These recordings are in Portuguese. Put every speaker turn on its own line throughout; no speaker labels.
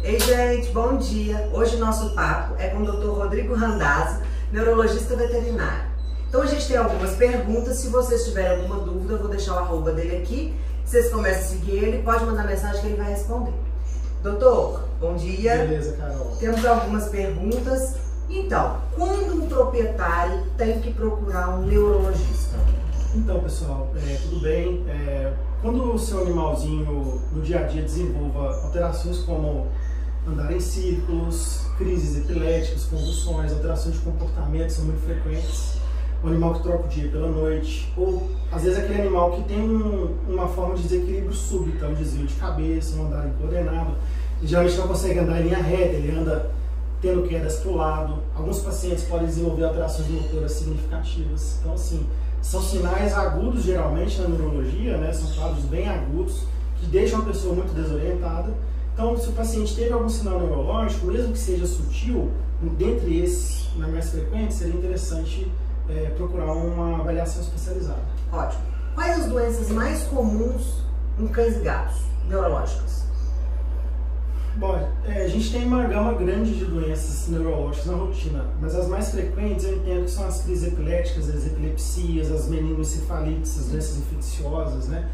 Ei, gente, bom dia! Hoje o nosso papo é com o Dr. Rodrigo Randazzo, neurologista veterinário. Então a gente tem algumas perguntas, se vocês tiverem alguma dúvida, eu vou deixar o arroba dele aqui. Vocês começam a seguir ele, pode mandar mensagem que ele vai responder. Doutor, bom dia!
Beleza, Carol.
Temos algumas perguntas. Então, quando um proprietário tem que procurar um neurologista?
Então, pessoal, tudo bem? Quando o seu animalzinho no dia a dia desenvolva alterações como andar em círculos, crises epiléticas, convulsões, alterações de comportamento são muito frequentes, o animal que troca o dia pela noite, ou às vezes aquele animal que tem uma forma de desequilíbrio súbito, um desvio de cabeça, um andar incoordenado, e geralmente não consegue andar em linha reta, ele anda tendo quedas para o lado. Alguns pacientes podem desenvolver alterações motoras significativas. Então, assim, são sinais agudos, geralmente, na neurologia, né? São quadros bem agudos, que deixam a pessoa muito desorientada. Então, se o paciente teve algum sinal neurológico, mesmo que seja sutil, dentre esses, mais frequentes, seria interessante procurar uma avaliação especializada.
Ótimo. Quais as doenças mais comuns em cães e gatos neurológicas?
Bom, a gente tem uma gama grande de doenças neurológicas na rotina, mas as mais frequentes eu entendo que são as crises epiléticas, as epilepsias, as meningoencefalites, as doenças infecciosas, né?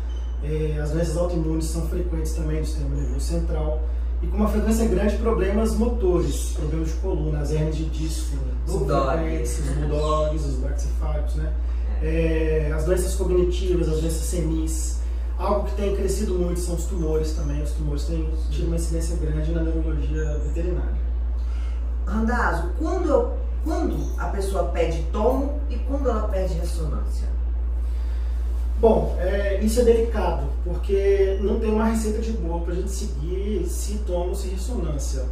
As doenças autoimunes são frequentes também do sistema nervoso central e com uma frequência grande problemas motores, problemas de coluna, as hérnias de disco, são frequentes, os bulldogs, os brachycephalicos, né? As doenças cognitivas, as doenças senis. Algo que tem crescido muito são os tumores também. Os tumores têm tido uma incidência grande na neurologia veterinária.
Randazzo, quando a pessoa pede tomo e quando ela pede ressonância?
Bom, isso é delicado, porque não tem uma receita de bolo para a gente seguir se tomo ou se ressonância.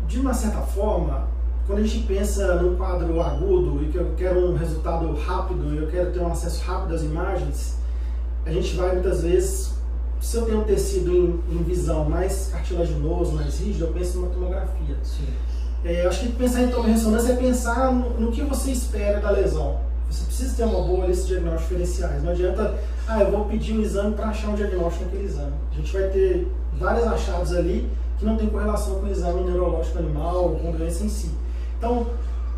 De uma certa forma, quando a gente pensa num quadro agudo e que eu quero um resultado rápido e eu quero ter um acesso rápido às imagens, a gente vai muitas vezes, se eu tenho um tecido em visão mais cartilaginoso, mais rígido, eu penso numa tomografia. Eu acho que pensar em ressonância é pensar no que você espera da lesão. Você precisa ter uma boa lista de diagnósticos diferenciais. Não adianta, eu vou pedir um exame para achar um diagnóstico naquele exame. A gente vai ter vários achados ali que não tem correlação com o exame neurológico animal ou com a doença em si. Então,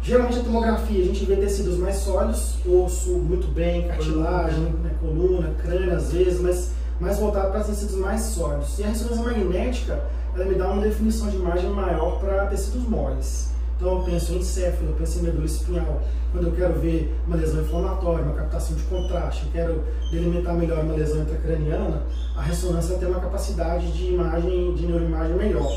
geralmente a tomografia, a gente vê tecidos mais sólidos, osso muito bem, cartilagem, né, coluna, crânio às vezes, mas mais voltado para tecidos mais sólidos. E a ressonância magnética, ela me dá uma definição de imagem maior para tecidos moles. Então eu penso em encéfalo, eu penso em medula espinhal. Quando eu quero ver uma lesão inflamatória, uma captação de contraste, eu quero delimitar melhor uma lesão intracraniana, a ressonância tem uma capacidade de imagem, de neuroimagem melhor.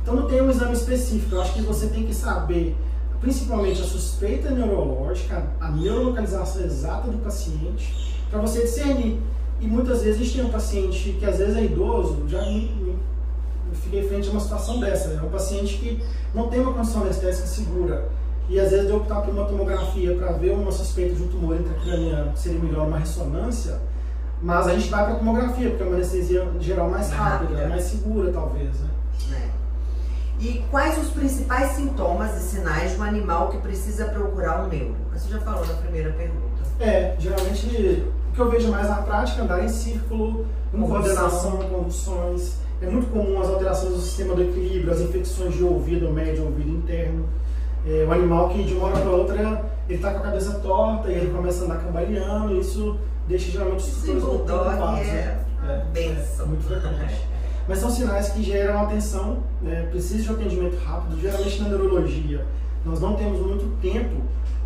Então não tem um exame específico, eu acho que você tem que saber principalmente a suspeita neurológica, a neurolocalização exata do paciente, para você discernir. E muitas vezes a gente tem um paciente que às vezes é idoso, já fiquei frente a uma situação dessa, é um paciente que não tem uma condição anestésica segura, e às vezes de optar por uma tomografia para ver uma suspeita de um tumor intracraniano, que seria melhor uma ressonância, mas a gente vai para a tomografia, porque é uma anestesia geral mais rápida, mais segura talvez, né?
E quais os principais sintomas e sinais de um animal que precisa procurar um neuro? Você já falou na primeira pergunta.
Geralmente o que eu vejo mais na prática é andar em círculo, coordenação, convulsões. É muito comum as alterações do sistema do equilíbrio, as infecções de ouvido, médio, ouvido interno. O animal que de uma hora para outra ele está com a cabeça torta e ele começa a andar cambaleando, e isso deixa geralmente os tutores muito preocupados.
Benção.
Muito frequente. Mas são sinais que geram atenção, né? Precisa de um atendimento rápido. Geralmente na neurologia nós não temos muito tempo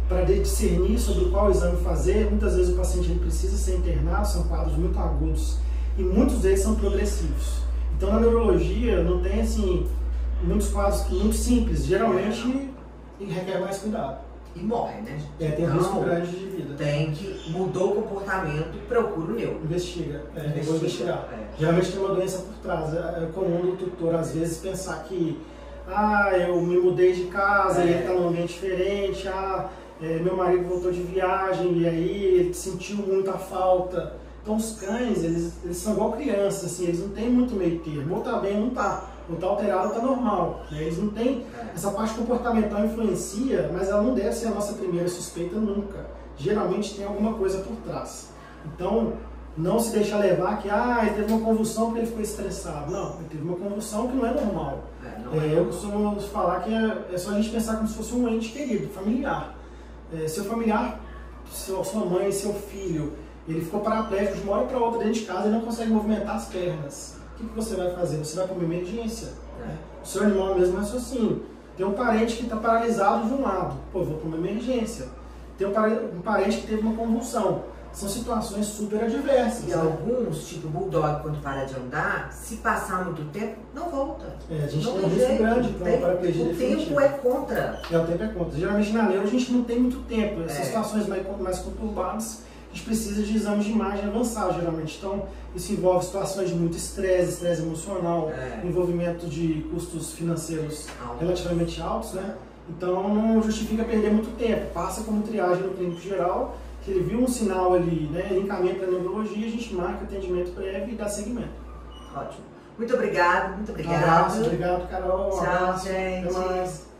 para discernir sobre qual exame fazer. Muitas vezes o paciente ele precisa ser internado, são quadros muito agudos e muitos deles são progressivos. Então na neurologia não tem assim muitos quadros muito simples, geralmente requer mais cuidado.
E morre, né?
Tem risco grande de vida.
Tem que mudou o comportamento, procura o neuro.
Investiga, vou investigar. Geralmente tem uma doença por trás. É comum do tutor às vezes pensar que eu me mudei de casa e ele está num ambiente diferente, meu marido voltou de viagem e aí ele sentiu muita falta. Então os cães, eles são igual crianças, assim, eles não têm muito meio termo, ou tá bem ou não tá. Ou tá alterado ou tá normal, né? Eles não têm, essa parte comportamental influencia, mas ela não deve ser a nossa primeira suspeita nunca. Geralmente tem alguma coisa por trás. Então, Não se deixa levar que ele teve uma convulsão porque ele ficou estressado. Não, ele teve uma convulsão que não é normal. Eu costumo falar que é só a gente pensar como se fosse um ente querido, familiar. Seu familiar, sua mãe, seu filho, ele ficou paraplégico de uma hora para outra dentro de casa e não consegue movimentar as pernas. O que você vai fazer? Você vai para uma emergência. O seu animal é o mesmo raciocínio. Tem um parente que está paralisado de um lado. Pô, vou para uma emergência. Tem um parente que teve uma convulsão. São situações super adversas.
E alguns, tipo bulldog, quando para de andar, se passar muito tempo, não volta.
A gente tem um risco grande para uma paraplegia definitiva.
O tempo é contra.
O tempo é contra. Geralmente na neuro a gente não tem muito tempo. Essas situações mais conturbadas, a gente precisa de exames de imagem avançados, geralmente. Então, isso envolve situações de muito estresse emocional, envolvimento de custos financeiros relativamente altos, né? Então, não justifica perder muito tempo. Passa como triagem no clínico geral. Se ele viu um sinal ali, ele encaminha para a neurologia, a gente marca atendimento prévio e dá seguimento.
Ótimo. Muito obrigado, muito obrigado.
Um abraço, obrigado, Carol.
Tchau, gente.
Até mais.